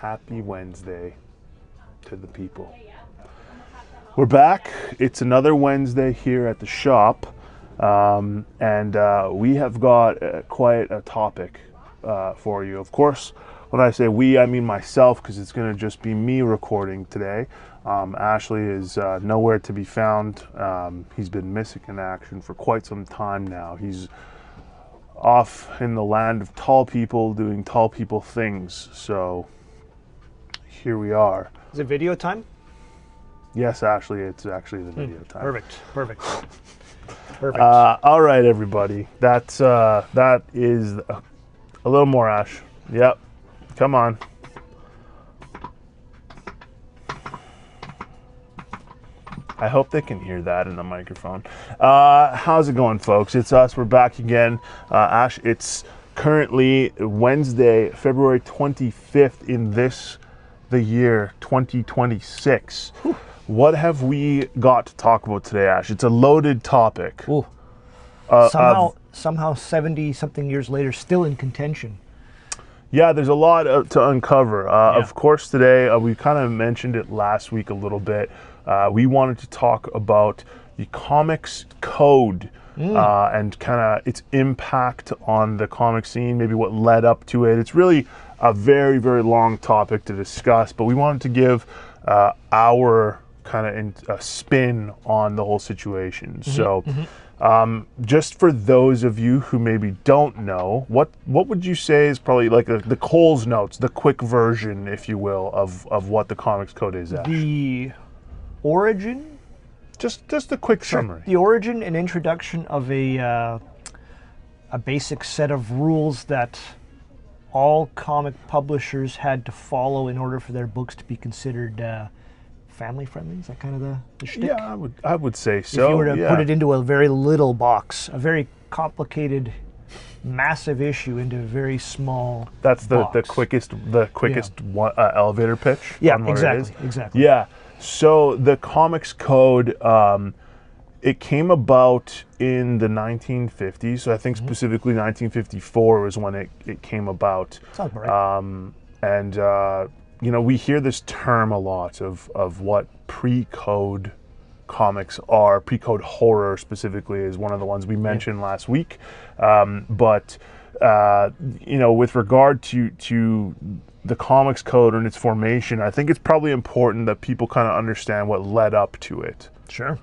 Happy Wednesday to the people. We're back. It's another Wednesday here at the shop, and we have got quite a topic for you. Of course, when I say we, I mean myself, because it's going to just be me recording today. Ashley is nowhere to be found. He's been missing in action for quite some time now. He's off in the land of tall people doing tall people things. So here we are. Is it video time? Yes, Ashley, it's actually the video time. Perfect. All right, everybody. That is a little more, Ash. Yep. Come on. I hope they can hear that in the microphone. How's it going, folks? It's us. We're back again. Ash, it's currently Wednesday, February 25th in the year 2026. Whew. What have we got to talk about today, Ash? It's a loaded topic. Ooh. Somehow 70-something years later, still in contention. Yeah, there's a lot to uncover. Of course, today, we kind of mentioned it last week a little bit. We wanted to talk about the comics code and kind of its impact on the comic scene, maybe what led up to it. It's really a very, very long topic to discuss, but we wanted to give our kind of spin on the whole situation. So just for those of you who maybe don't know, what would you say is probably like the Coles Notes, the quick version, if you will, of what the comics code is, Ash? The origin? Just a quick summary. The origin and introduction of a basic set of rules that all comic publishers had to follow in order for their books to be considered family friendly. Is that kind of the shtick? Yeah, I would say so. If you were to put it into a very little box, a very complicated, massive issue into a very small. That's the box. the quickest one, elevator pitch. Yeah, on what exactly. Yeah. So the comics code, it came about in the 1950s. So I think specifically 1954 was when it came about. Sounds right. And we hear this term a lot of what pre-code comics are. Pre-code horror specifically is one of the ones we mentioned last week. But with regard to the comics code and its formation, I think it's probably important that people kind of understand what led up to it. Sure.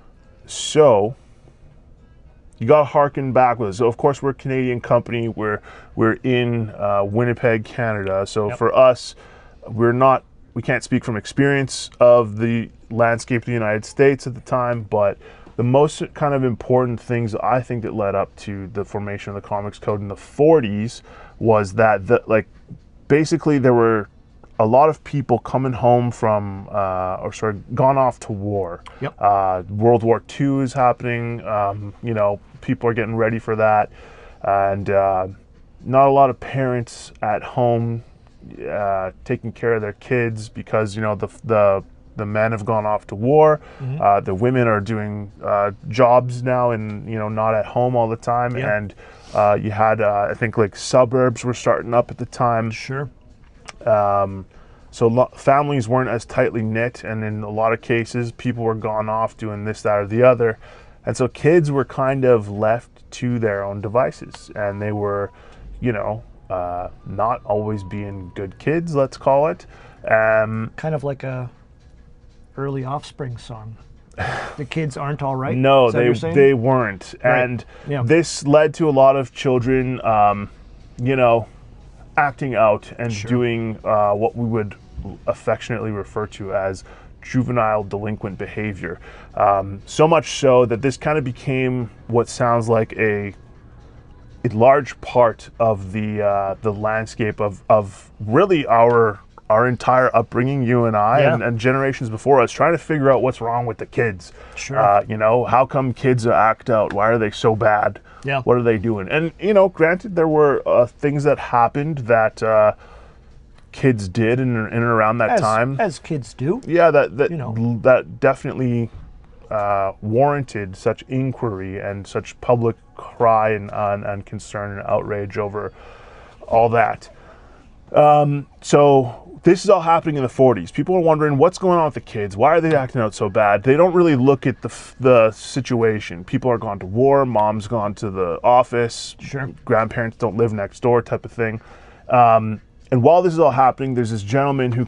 So you got to harken back with us. So of course we're a Canadian company. We're in Winnipeg, Canada. So for us, we can't speak from experience of the landscape of the United States at the time, but the most kind of important things I think that led up to the formation of the comics code in the 40s was that basically there were a lot of people coming home from gone off to war. Yep. World War II is happening. People are getting ready for that, and not a lot of parents at home taking care of their kids because the men have gone off to war. The women are doing jobs now and not at home all the time. Yeah. And you had I think like suburbs were starting up at the time. Sure. So families weren't as tightly knit, and in a lot of cases people were gone off doing this, that, or the other, and so kids were kind of left to their own devices, and they were not always being good kids, let's call it. Kind of like a early Offspring song. The kids aren't all right? No, Is that what you're saying? they weren't. Right. And Yeah. this led to a lot of children, acting out and Sure. doing what we would affectionately refer to as juvenile delinquent behavior. So much so that this kind of became what sounds like a large part of the landscape of really our entire upbringing, you and I, Yeah. and generations before us, trying to figure out what's wrong with the kids. Sure. How come kids act out? Why are they so bad? Yeah. What are they doing? And, granted, there were things that happened that kids did in and around that time. As kids do. Yeah, that You know. that definitely warranted such inquiry and such public cry and concern and outrage over all that. So this is all happening in the 40s. People are wondering what's going on with the kids. Why are they acting out so bad? They don't really look at the situation. People are gone to war. Mom's gone to the office. Sure. Grandparents don't live next door, type of thing. And while this is all happening, there's this gentleman who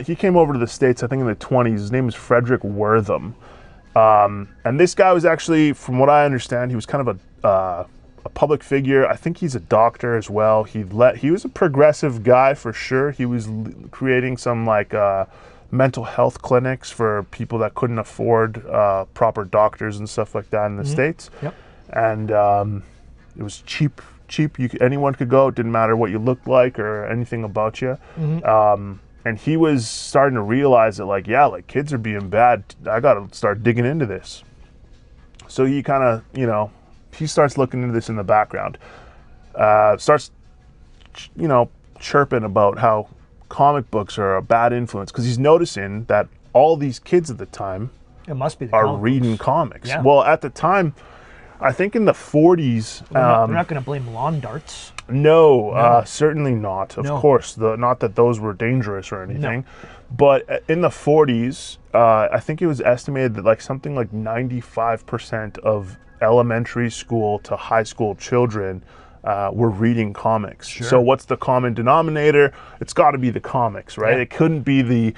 he came over to the States, I think in the 20s. His name is Frederick Wortham. And this guy was actually, from what I understand, he was kind of a public figure. I think he's a doctor as well. He was a progressive guy for sure. He was creating some like mental health clinics for people that couldn't afford proper doctors and stuff like that in the States. Yep. And it was cheap. Anyone could go. It didn't matter what you looked like or anything about you. And he was starting to realize that, like, yeah, like kids are being bad. I got to start digging into this. So he kind of, he starts looking into this in the background. Starts, chirping about how comic books are a bad influence because he's noticing that all these kids at the time It must be the are comic reading books. comics. Yeah. Well, at the time, I think in the 40s. We're not going to blame lawn darts. No, certainly not. Of No. course, not that those were dangerous or anything. But in the 40s, I think it was estimated that like something like 95% of elementary school to high school children were reading comics. Sure. So what's the common denominator? It's got to be the comics, right? Yeah. It couldn't be the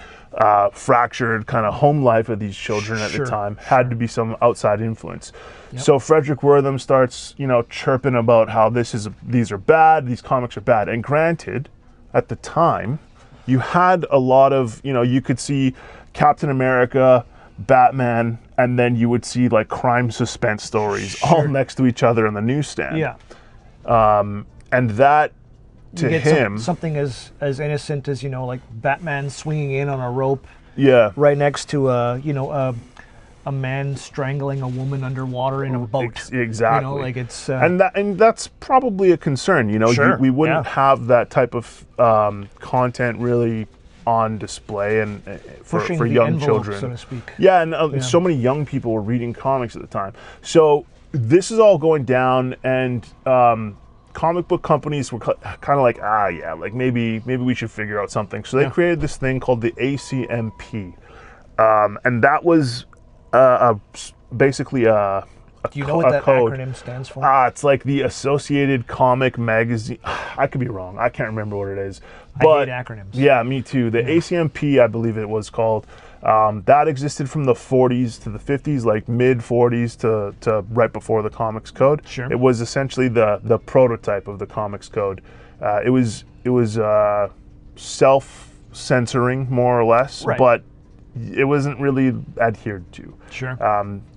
fractured kind of home life of these children at the Sure, time. Had to be some outside influence. So Frederick Wortham starts, chirping about how these are bad, these comics are bad. And granted, at the time, you had a lot of, you could see Captain America, Batman, and then you would see like crime suspense stories all next to each other in the newsstand. Yeah. And that, to You get him, something as innocent as, like Batman swinging in on a rope yeah. right next to a man strangling a woman underwater in a boat. Exactly. It's and that's probably a concern. Sure, We wouldn't yeah. have that type of content really on display and pushing for the young envelope, children. so to speak. Yeah, and so many young people were reading comics at the time. So this is all going down, and comic book companies were kind of like, like maybe we should figure out something. So they created this thing called the ACMP, and that was basically a Do you know what that code. acronym stands for? It's like the Associated Comic Magazine. I could be wrong. I can't remember what it is. I But hate acronyms. yeah, me too. The ACMP, I believe it was called. That existed from the 40s to the 50s, like mid 40s to right before the Comics Code. Sure. It was essentially the prototype of the Comics Code. It was self-censoring more or less, Right. but it wasn't really adhered to. Sure.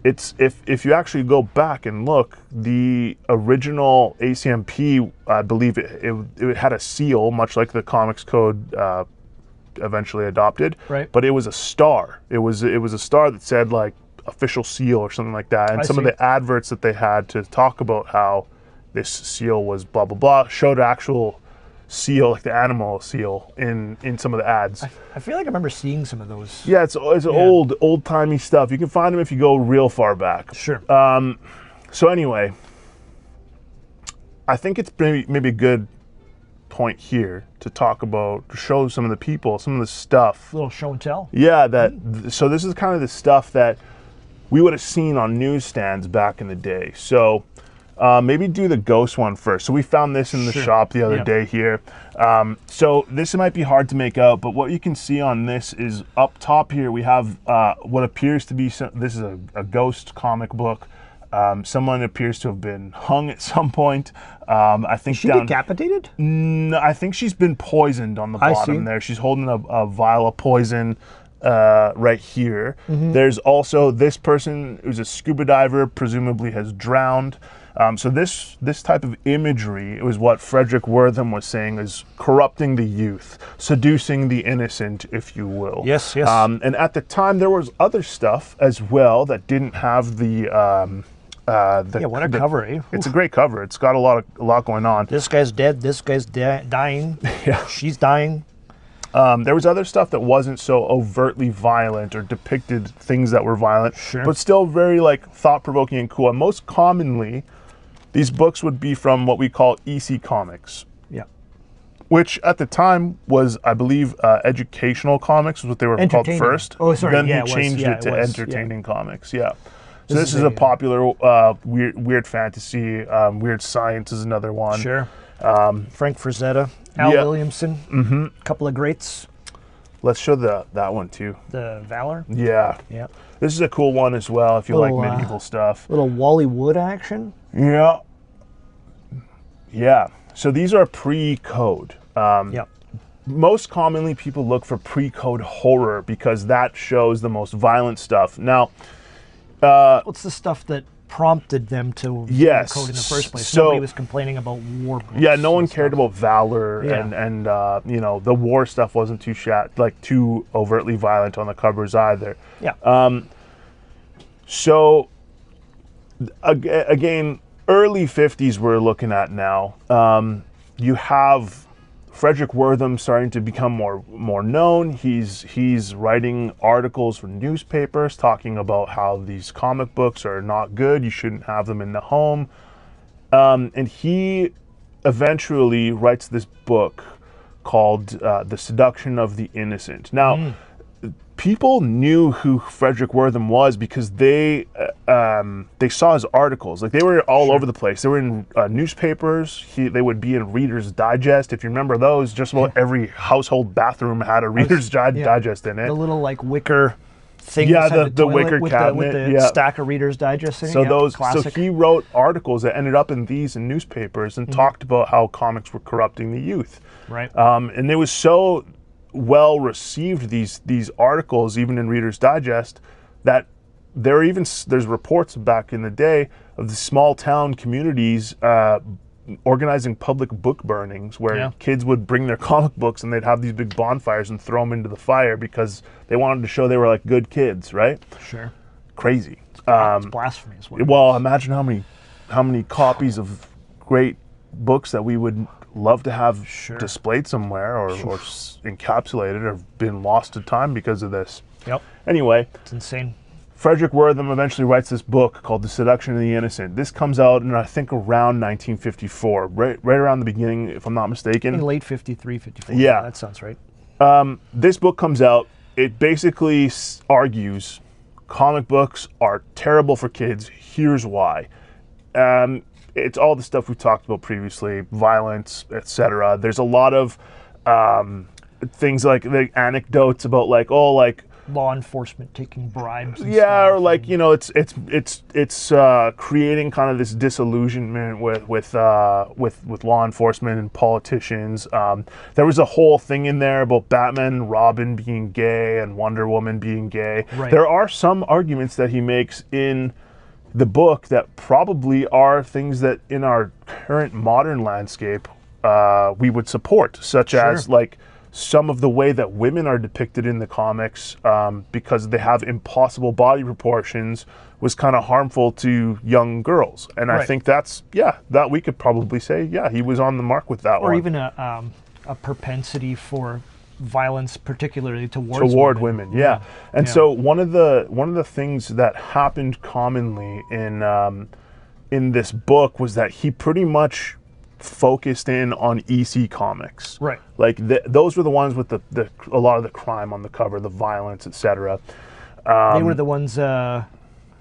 It's if you actually go back and look, the original ACMP, I believe it had a seal, much like the Comics Code eventually adopted. Right. But it was a star. It was a star that said like official seal or something like that. And I some of see. the adverts that they had to talk about how this seal was blah blah blah showed actual seal, like the animal seal, in some of the ads. I feel like I remember seeing some of those. Yeah, it's old timey stuff. You can find them if you go real far back. Sure. So anyway, I think it's maybe a good point here to talk about, to show some of the people, some of the stuff. A little show and tell. Yeah, so this is kind of the stuff that we would have seen on newsstands back in the day. So maybe do the ghost one first. So we found this in the shop the other day here. So this might be hard to make out, but what you can see on this is up top here we have what appears to be, this is a ghost comic book. Someone appears to have been hung at some point. I think Is she decapitated? No, I think she's been poisoned on the bottom there. She's holding a vial of poison right here. There's also this person who's a scuba diver, presumably has drowned. So this type of imagery was what Frederick Wortham was saying is corrupting the youth, seducing the innocent, if you will. Yes, yes. And at the time, there was other stuff as well that didn't have the what a cover, eh? It's a great cover. It's got a lot going on. This guy's dead. This guy's dying. Yeah. She's dying. There was other stuff that wasn't so overtly violent or depicted things that were violent, but still very like thought-provoking and cool. And most commonly, these books would be from what we call EC Comics, Yeah. which at the time was, I believe, educational comics was what they were called Entertaining. first. Oh, sorry, Then yeah, he it was, changed yeah, it to it was, yeah. entertaining comics. Yeah. So This this is is a a, popular weird fantasy. Weird Science is another one. Sure. Frank Frazetta, Al yeah. Williamson, a couple of greats. Let's show that one too. The Valor. Yeah. Yeah. This is a cool one as well if you Little, like medieval stuff. Little Wally Wood action. Yeah. Yeah. So these are pre-code. Yep. Most commonly, people look for pre-code horror because that shows the most violent stuff. Now, What's the stuff that prompted them to Yes. code in the first place? So- Nobody was complaining about war books. yeah, no one and cared stuff. about valor Yeah. and you know, the war stuff wasn't too overtly violent on the covers either. Yeah. So again, early 50s we're looking at now. You have Frederick Wortham starting to become more known. He's writing articles for newspapers talking about how these comic books are not good. You shouldn't have them in the home. And he eventually writes this book called The Seduction of the Innocent. Now, people knew who Frederick Wortham was because they saw his articles. Like, they were all over the place. They were in newspapers. They would be in Reader's Digest. If you remember those, just about every household bathroom had a Reader's Digest in it. The little like wicker thing. Yeah, beside the toilet wicker with cabinet, The, with the yeah. stack of Reader's Digest in it. So Yeah, those, classic. so he wrote articles that ended up in these in newspapers and talked about how comics were corrupting the youth. Right. And it was so well received, these articles, even in Reader's Digest, that there's reports back in the day of the small town communities organizing public book burnings where Yeah. kids would bring their comic books and they'd have these big bonfires and throw them into the fire because they wanted to show they were like good kids, right? Sure. Crazy. It's blasphemy as well. Well, imagine how many copies of great books that we would love to have Sure. displayed somewhere or encapsulated or been lost to time because of this. Yep. Anyway, It's insane. Frederick Wortham eventually writes this book called The Seduction of the Innocent. This comes out in, I think, around 1954, right around the beginning, if I'm not mistaken. In late 53, 54. Yeah. That sounds right. This book comes out. It basically argues comic books are terrible for kids. Here's why. It's all the stuff we talked about previously, violence, etc. There's a lot of things like the anecdotes about like, oh, like, Law enforcement taking bribes. And yeah, stuff, or like, and- you know, it's creating kind of this disillusionment with law enforcement and politicians. There was a whole thing in there about Batman and Robin being gay and Wonder Woman being gay. Right. There are some arguments that he makes in the book that probably are things that in our current modern landscape we would support, such as like some of the way that women are depicted in the comics because they have impossible body proportions was kind of harmful to young girls. And I Right. think that we could probably say, yeah, he was on the mark with that or one. even a propensity for violence, particularly towards Toward women, yeah. And Yeah. so one of the things that happened commonly in this book was that he pretty much focused in on EC comics. Right. Like those were the ones with a lot of the crime on the cover, the violence, etc. They were the ones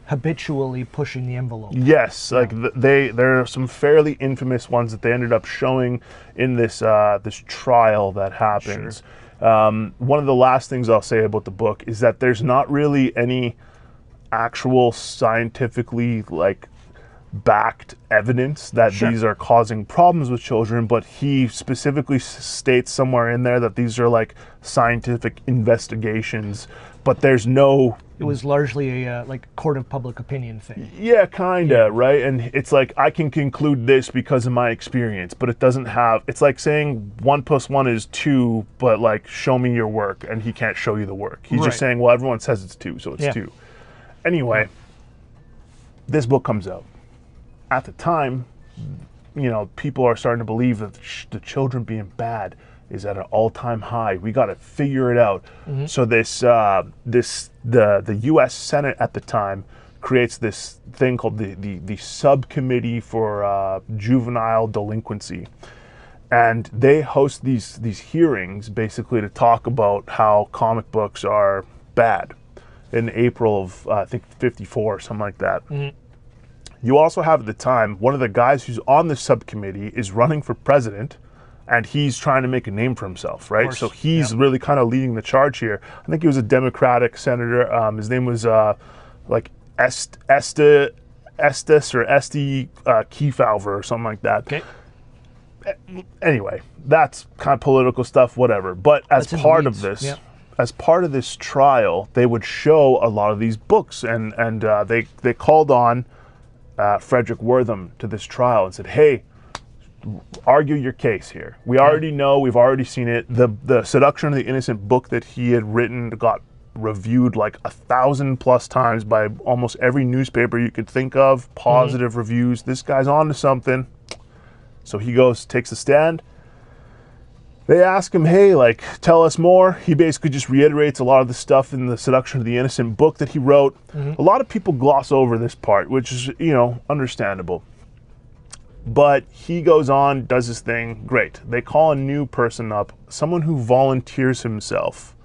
habitually pushing the envelope. Yes, like there are some fairly infamous ones that they ended up showing in this this trial that happens. One of the last things I'll say about the book is that there's not really any actual scientifically like backed evidence that these are causing problems with children, but he specifically states somewhere in there that these are like scientific investigations, but there's no. It was largely a like court of public opinion thing. Yeah, kinda, right? And it's like, I can conclude this because of my experience, but it doesn't have, it's like saying 1 + 1 is 2, but like, show me your work, and he can't show you the work. He's Right. just saying, well, everyone says it's 2, so it's Yeah. 2. Anyway, this book comes out. At the time, you know, people are starting to believe that the children being bad is at an all-time high. We got to figure it out. So the U.S. Senate at the time creates this thing called the Subcommittee for Juvenile Delinquency, And they host these hearings basically to talk about how comic books are bad in April of, I think, 54 or something like that. Mm-hmm. You also have at the time, one of the guys who's on this subcommittee is running for president, and he's trying to make a name for himself, right? So he's really kind of leading the charge here. I think he was a Democratic senator. His name was like Estes or Esty Kefauver or something like that. Okay. Anyway, that's kind of political stuff, whatever. But as part of this, as part of this trial, they would show a lot of these books, and they called on Frederick Wortham to this trial and said, "Hey, argue your case here. We already know, we've already seen it. The Seduction of the Innocent book that he had written got reviewed like 1,000+ times by almost every newspaper you could think of. Positive reviews. This guy's on to something." So he goes, takes a stand. They ask him, "Hey, like, tell us more." He basically just reiterates a lot of the stuff in the Seduction of the Innocent book that he wrote. A lot of people gloss over this part, which is, understandable. But he goes on, does his thing. Great. They call a new person up, someone who volunteers himself.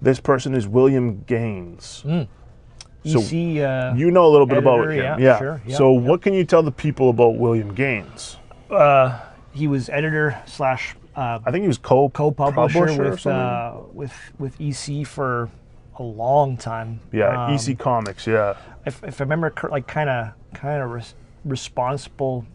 This person is William Gaines. So EC, you know a little bit about him. Yeah, sure. Yeah, So what can you tell the people about William Gaines? he was editor slash I think he was co-publisher with EC for a long time. Yeah, EC Comics. Yeah. If I remember, kind of responsible.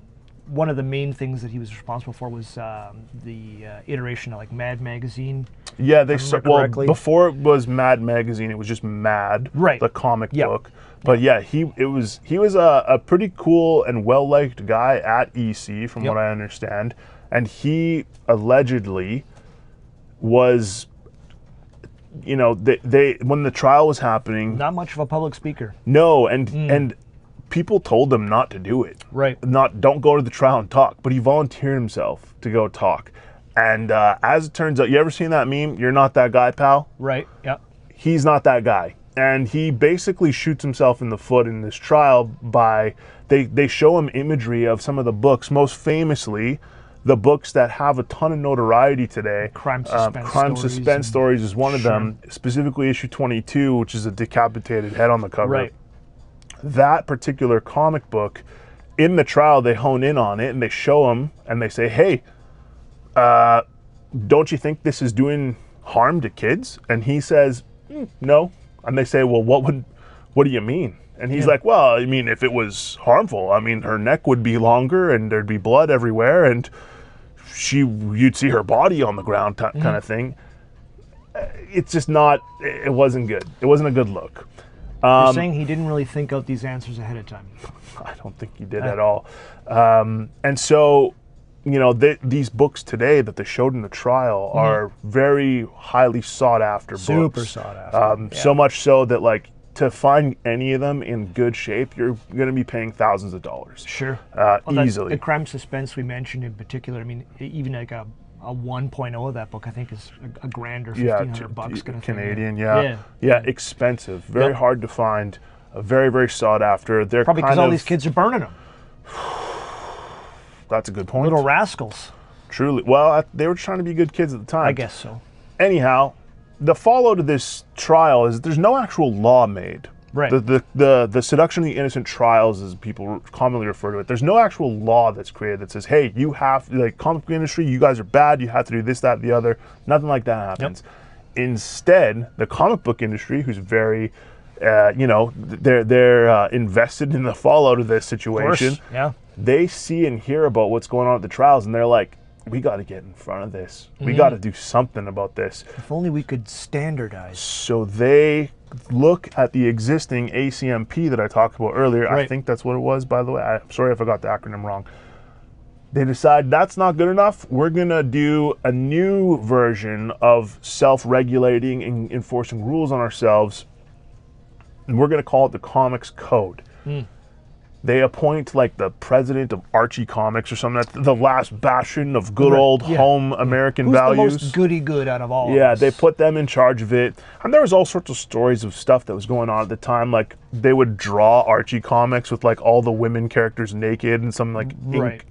One of the main things that he was responsible for was the iteration of like Mad Magazine. Yeah, before it was Mad Magazine, it was just Mad, right? The comic book. But yeah, he was a pretty cool and well liked guy at EC, from what I understand, and he allegedly was, they when the trial was happening, not much of a public speaker. No, and people told him not to do it. Right. Don't go to the trial and talk. But he volunteered himself to go talk. And as it turns out, you ever seen that meme? "You're not that guy, pal." Right. Yeah. He's not that guy. And he basically shoots himself in the foot in this trial by they show him imagery of some of the books, most famously the books that have a ton of notoriety today. Crime Suspense Stories is one of them, specifically issue 22, which is a decapitated head on the cover. Right. That particular comic book, in the trial, they hone in on it and they show him and they say, "Hey, don't you think this is doing harm to kids?" And he says, "No." And they say, "Well, what do you mean?" And he's like, "Well, I mean, if it was harmful, I mean, her neck would be longer and there'd be blood everywhere and you'd see her body on the ground kind of thing." It's just it wasn't good. It wasn't a good look. You're saying he didn't really think out these answers ahead of time? I don't think he did at all. And so, these books today that they showed in the trial are very highly sought after books. Super sought after. So much so that, like, to find any of them in good shape, you're going to be paying thousands of dollars. Sure. Easily. The crime suspense we mentioned in particular, I mean, even like a 1.0 of that book, I think, is a grand or $1,500 kind of Canadian. thing. Yeah, expensive. Very hard to find. Very, very sought after. They're probably because all these kids are burning them. That's a good point. Little rascals. Truly. Well, they were trying to be good kids at the time. I guess so. Anyhow, the follow to this trial is there's no actual law made. Right. The Seduction of the Innocent trials, as people commonly refer to it, there's no actual law that's created that says, "Hey, you have, like, comic book industry, you guys are bad, you have to do this, that, the other." Nothing like that happens. Instead, the comic book industry, who's very, they're invested in the fallout of this situation. Of course. Yeah. They see and hear about what's going on at the trials, and they're like, "We got to get in front of this. We got to do something about this. If only we could standardize." So they look at the existing ACMP that I talked about earlier. Right. I think that's what it was, by the way. I'm sorry if I got the acronym wrong. They decide that's not good enough. We're going to do a new version of self-regulating and enforcing rules on ourselves, and we're going to call it the Comics Code. They appoint like the president of Archie Comics or something. That's the last bastion of good old home American values. Who's the most goody-good out of all of Yeah, us? they put them in charge of it. And there was all sorts of stories of stuff that was going on at the time. Like they would draw Archie Comics with like all the women characters naked, and some like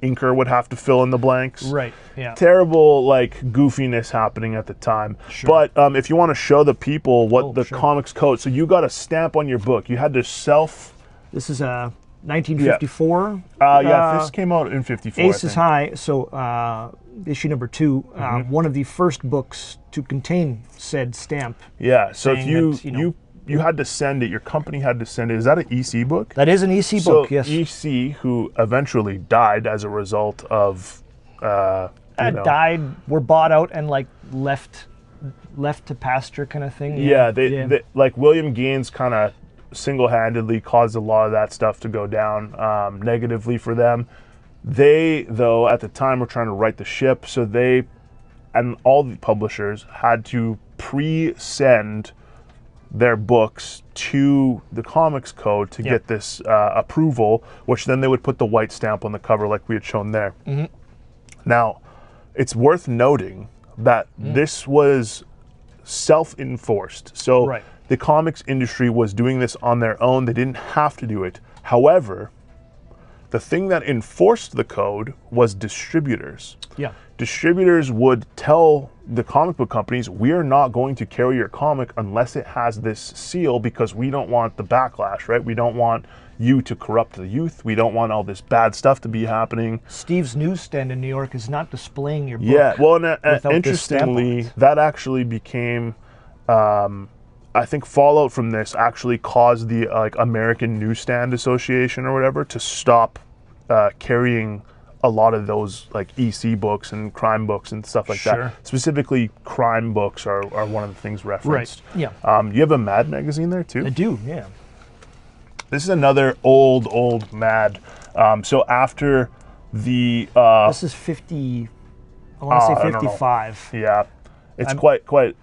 inker would have to fill in the blanks. Right, yeah. Terrible like goofiness happening at the time. Sure. But if you want to show the people what the comics code, so you got a stamp on your book. You had to This is 1954. Yeah, this came out in 54. Aces High, so issue number 2, one of the first books to contain said stamp. Yeah, so if you had to send it, your company had to send it. Is that an EC book? That is an EC book, yes. EC, who eventually died as a result of, died, were bought out and like left to pasture kind of thing. Yeah, they like William Gaines kind of single-handedly caused a lot of that stuff to go down negatively for them. They, though, at the time were trying to right the ship, so they and all the publishers had to pre-send their books to the Comics Code to get this approval, which then they would put the white stamp on the cover like we had shown there. Now, it's worth noting that this was self-enforced. So the comics industry was doing this on their own. They didn't have to do it. However, the thing that enforced the code was distributors. Yeah. Distributors would tell the comic book companies, we are not going to carry your comic unless it has this seal, because we don't want the backlash, right? We don't want you to corrupt the youth. We don't want all this bad stuff to be happening. Steve's newsstand in New York is not displaying your book. Yeah, well, and interestingly, that actually became, I think fallout from this actually caused the like American Newsstand Association or whatever to stop carrying a lot of those like EC books and crime books and stuff like that. Specifically, crime books are one of the things referenced. Right. Yeah. You have a Mad magazine there too? I do. Yeah. This is another old Mad. So after the this is 50. I want to say 55. Yeah. It's quite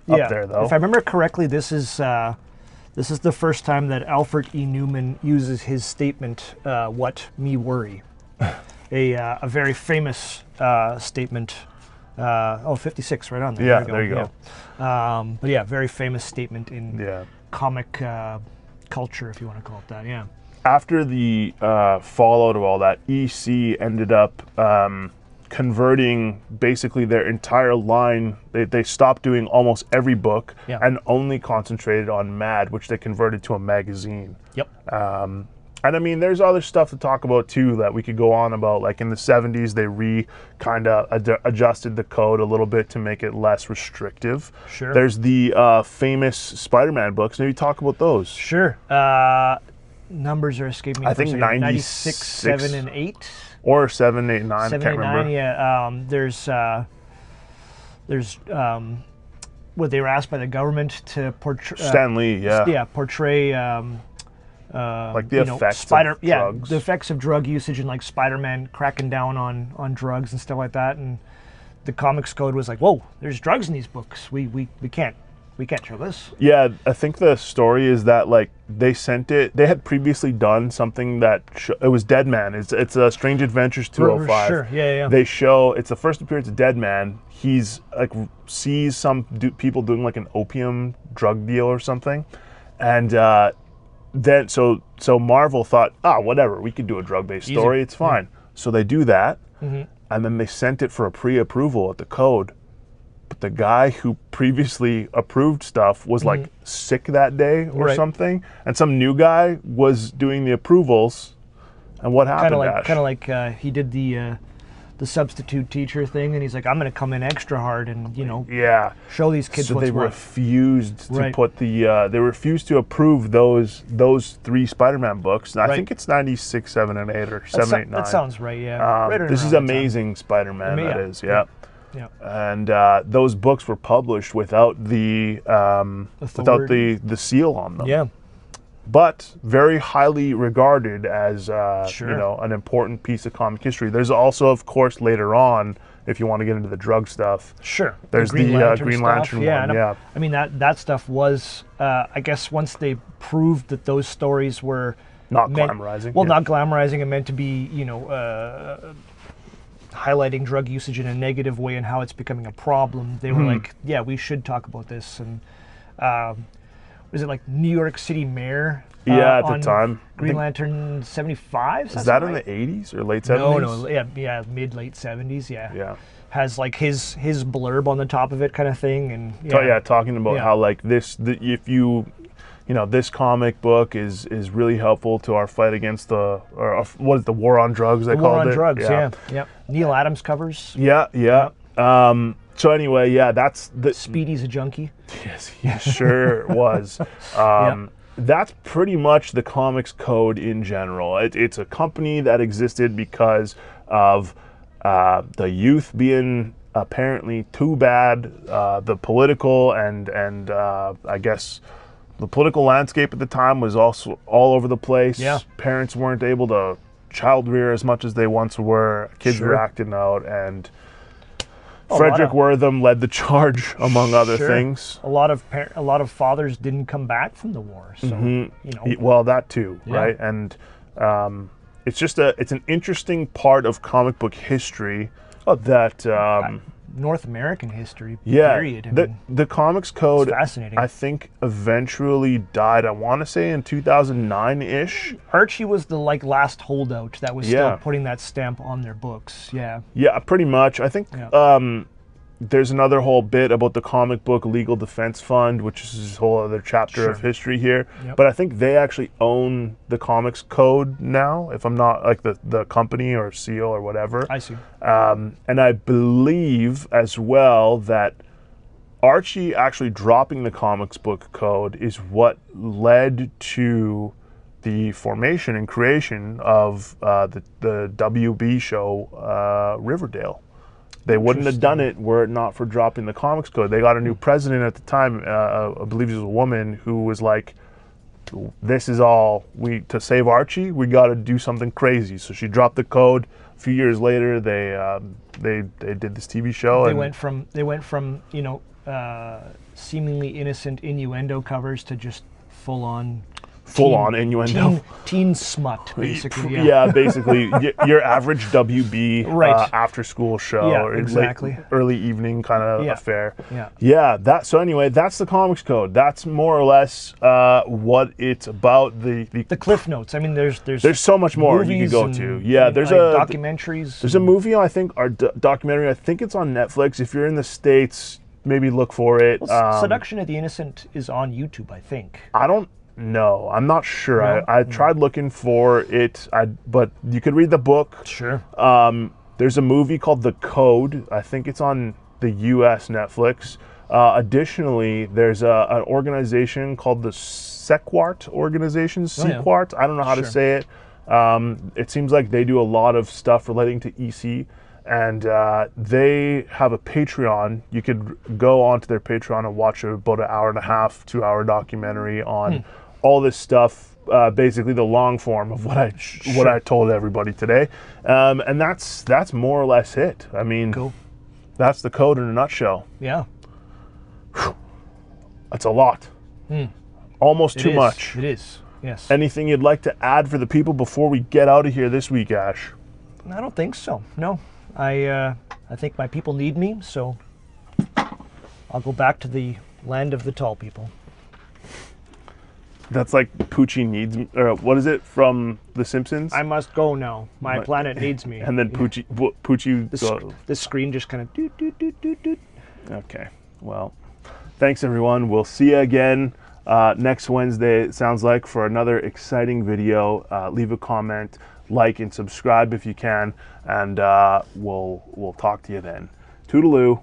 up there though. If I remember correctly, this is the first time that Alfred E. Newman uses his statement, "What me worry," a very famous statement. 56, right on there. Yeah, there you go. Yeah. But yeah, very famous statement in comic culture, if you want to call it that. Yeah. After the fallout of all that, EC ended up converting basically their entire line. They stopped doing almost every book and only concentrated on Mad, which they converted to a magazine. Yep. And I mean, there's other stuff to talk about too that we could go on about. Like in the 70s, they kind of adjusted the code a little bit to make it less restrictive. Sure. There's the famous Spider-Man books. Maybe talk about those. Sure. Numbers are escaping me. I think 96, 7, and 8. Or 7, 8, 9, 7, I can't 8, 9, remember. Yeah. There's what they were asked by the government to portray. Stan Lee, Yeah, portray. Like the effects of drugs. The effects of drug usage, and like Spider-Man cracking down on drugs and stuff like that. And the Comics Code was like, whoa, there's drugs in these books. We can't show this. Yeah, I think the story is that like they sent it. They had previously done something that it was Dead Man. It's a Strange Adventures 205. Sure. Yeah. They show it's the first appearance of Dead Man. He's like sees some people doing like an opium drug deal or something, and then so Marvel thought, whatever, we could do a drug-based story. It's fine. So they do that, and then they sent it for a pre-approval at the Code. But the guy who previously approved stuff was like sick that day or something, and some new guy was doing the approvals. And what happened? Kind of like he did the substitute teacher thing, and he's like, I'm going to come in extra hard and show these kids what's they what. refused to put the they refused to approve those 3 Spider-Man books. And I think it's 96, 7, and 8, or 7, 8, 9. That sounds right. Yeah. This is Amazing Spider-Man. That is. Yeah. And those books were published without the seal on them. Yeah. But very highly regarded as an important piece of comic history. There's also, of course, later on, if you want to get into the drug stuff. Sure. There's the Green Lantern one. Yeah. I mean that stuff was, I guess, once they proved that those stories were Not glamorizing. Well, not glamorizing. It meant to be, you know, highlighting drug usage in a negative way and how it's becoming a problem. They were like, yeah, we should talk about this. And was it like New York City Mayor? Yeah, at the time. Green Lantern 75? Is that in the 80s or late 70s? No, yeah, mid-late 70s, yeah. Yeah. Has like his blurb on the top of it kind of thing. And talking about how like this, if you know, this comic book is really helpful to our fight against the war on drugs, they called it. War on drugs, yeah. Neil Adams covers. Yeah. So anyway, that's Speedy's a junkie. Yes, he sure was. That's pretty much the Comics Code in general. It's a company that existed because of the youth being apparently too bad, the political and I guess the political landscape at the time was also all over the place. Yeah. Parents weren't able to child rear as much as they once were. Kids were acting out, and Frederick Wortham led the charge, among other things. A lot of fathers didn't come back from the war, so you know. Well, that too, right? And it's an interesting part of comic book history that North American history. Period. I mean, the Comics Code, fascinating. I think, eventually died. I want to say in 2009-ish. Archie was the last holdout that was still putting that stamp on their books. Yeah, pretty much. I think there's another whole bit about the Comic Book Legal Defense Fund, which is a whole other chapter of history here. But I think they actually own the Comics Code now, if I'm not, like the company or seal or whatever. I see. And I believe as well that Archie actually dropping the Comics Book Code is what led to the formation and creation of the WB show Riverdale. They wouldn't have done it were it not for dropping the Comics Code. They got a new president at the time, I believe it was a woman, who was like, this is all, to save Archie, we got to do something crazy. So she dropped the code. A few years later, they did this TV show. They went from you know, seemingly innocent innuendo covers to just full on innuendo. Teen smut, basically. Yeah, basically your average WB after school show or exactly. early evening kind of affair. Yeah. So anyway, that's the Comics Code. That's more or less what it's about. The Cliff Notes. I mean, there's so much more you could go to. Yeah, there's documentaries. There's a movie, I think, or documentary. I think it's on Netflix. If you're in the States, maybe look for it. Well, Seduction of the Innocent is on YouTube, I think. No, I'm not sure. No? I tried looking for it, but you could read the book. Sure. There's a movie called The Code. I think it's on the U.S. Netflix. Additionally, there's an organization called the Sequart organization. Sequart. I don't know how to say it. It seems like they do a lot of stuff relating to EC. And they have a Patreon. You could go onto their Patreon and watch about an hour and a half, 2-hour documentary on all this stuff. Basically, the long form of what I told everybody today, and that's more or less it. I mean, cool. That's the code in a nutshell. Yeah, that's a lot. Almost too much. It is. Yes. Anything you'd like to add for the people before we get out of here this week, Ash? I don't think so. No. I think my people need me, so I'll go back to the land of the tall people. That's like Poochie needs me, or what is it from The Simpsons? I must go now. My planet needs me. And then Poochie. The screen just kind of doot, doot, doot, doot, doot. Okay. Well, thanks everyone. We'll see you again next Wednesday, it sounds like, for another exciting video. Leave a comment, like, and subscribe if you can, and we'll talk to you then. Toodaloo.